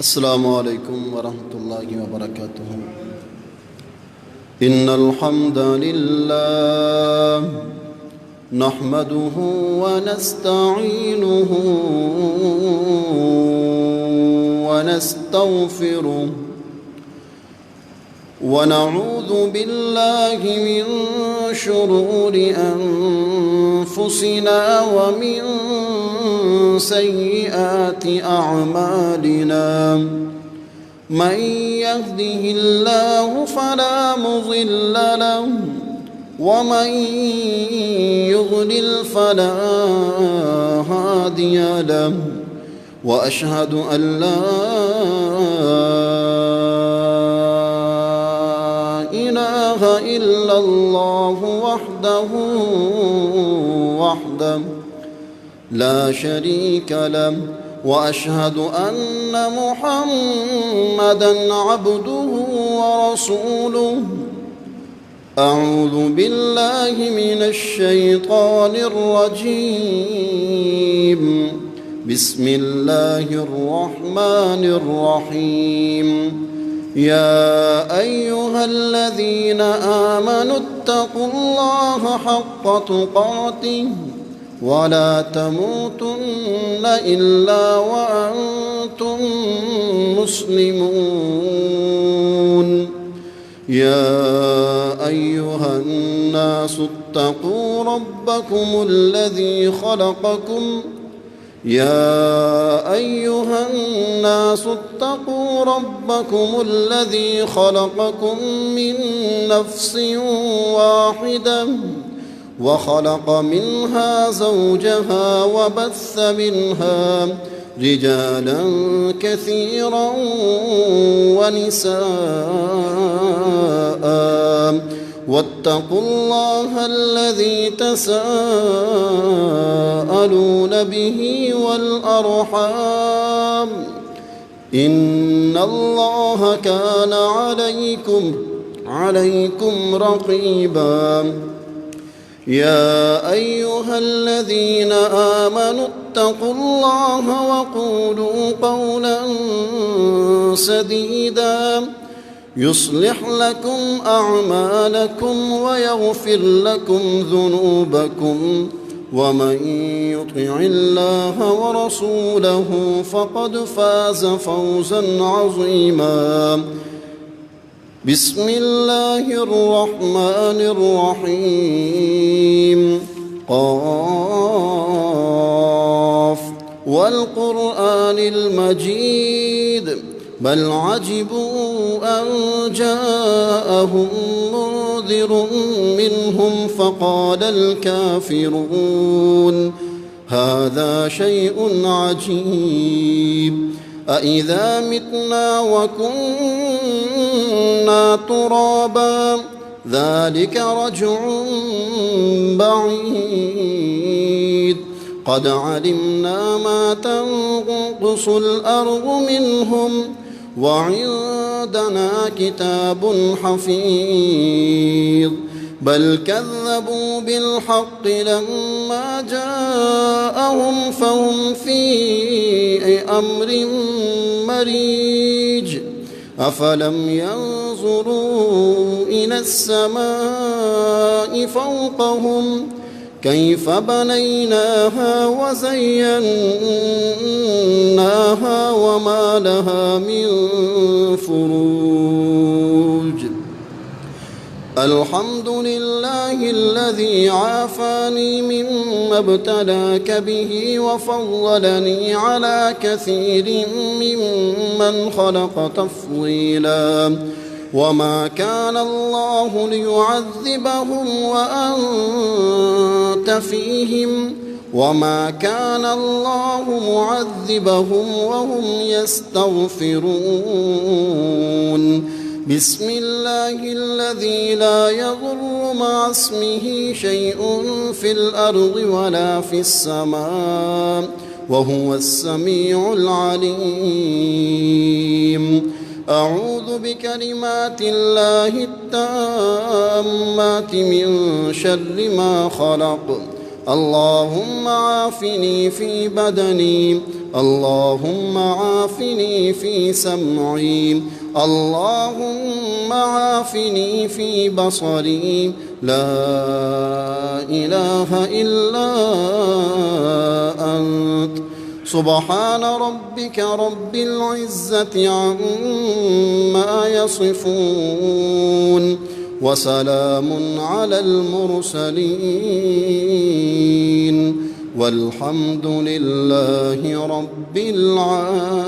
السلام عليكم ورحمة الله وبركاته. إن الحمد لله نحمده ونستعينه ونستغفره ونعوذ بالله من شرور أنفسنا ومن سيئات أعمالنا. من يهده الله فلا مضل له ومن يضلل فلا هادي له، وأشهد أن لا إله إلا الله وحده لا شريك له، وأشهد أن محمدًا عبده ورسوله. أعوذ بالله من الشيطان الرجيم. بسم الله الرحمن الرحيم. يا أيها الذين آمنوا اتقوا الله حق تقاته ولا تموتن إلا وأنتم مسلمون. يا أيها الناس اتقوا ربكم الذي خلقكم من نفس واحدة وخلق منها زوجها وبث منها رجالا كثيرا ونساء، واتقوا الله الذي تساءلون به والأرحام، إن الله كان عليكم رقيبا. يا أيها الذين آمنوا اتقوا الله وقولوا قولا سديدا يصلح لكم أعمالكم ويغفر لكم ذنوبكم، ومن يطع الله ورسوله فقد فاز فوزا عظيما. بسم الله الرحمن الرحيم. قاف والقرآن المجيد، بل عجبوا أن جاءهم منذر منهم فقال الكافرون هذا شيء عجيب. أإذا متنا وكنا ترابا ذلك رجع بعيد. قد علمنا ما تنقص الأرض منهم وعندنا كتاب حفيظ. بل كذبوا بالحق لما جاءهم فهم في أمر مريج. أفلم ينظروا إلى السماء فوقهم كيف بنيناها وزيناها وما لها من فروج. الحمد لله الذي عافاني مما ابتلاك به وفضلني على كثير ممن خلق تفضيلا. وما كان الله ليعذبهم وأنت فيهم وما كان الله معذبهم وهم يستغفرون. بسم الله الذي لا يضر مع اسمه شيء في الأرض ولا في السماء وهو السميع العليم. أعوذ بكلمات الله التامات من شر ما خلق. اللهم عافني في بدني، اللهم عافني في سمعي، اللهم عافني في بصري، لا إله إلا أنت. سبحان ربك رب العزة عما يصفون، وسلام على المرسلين، والحمد لله رب العالمين.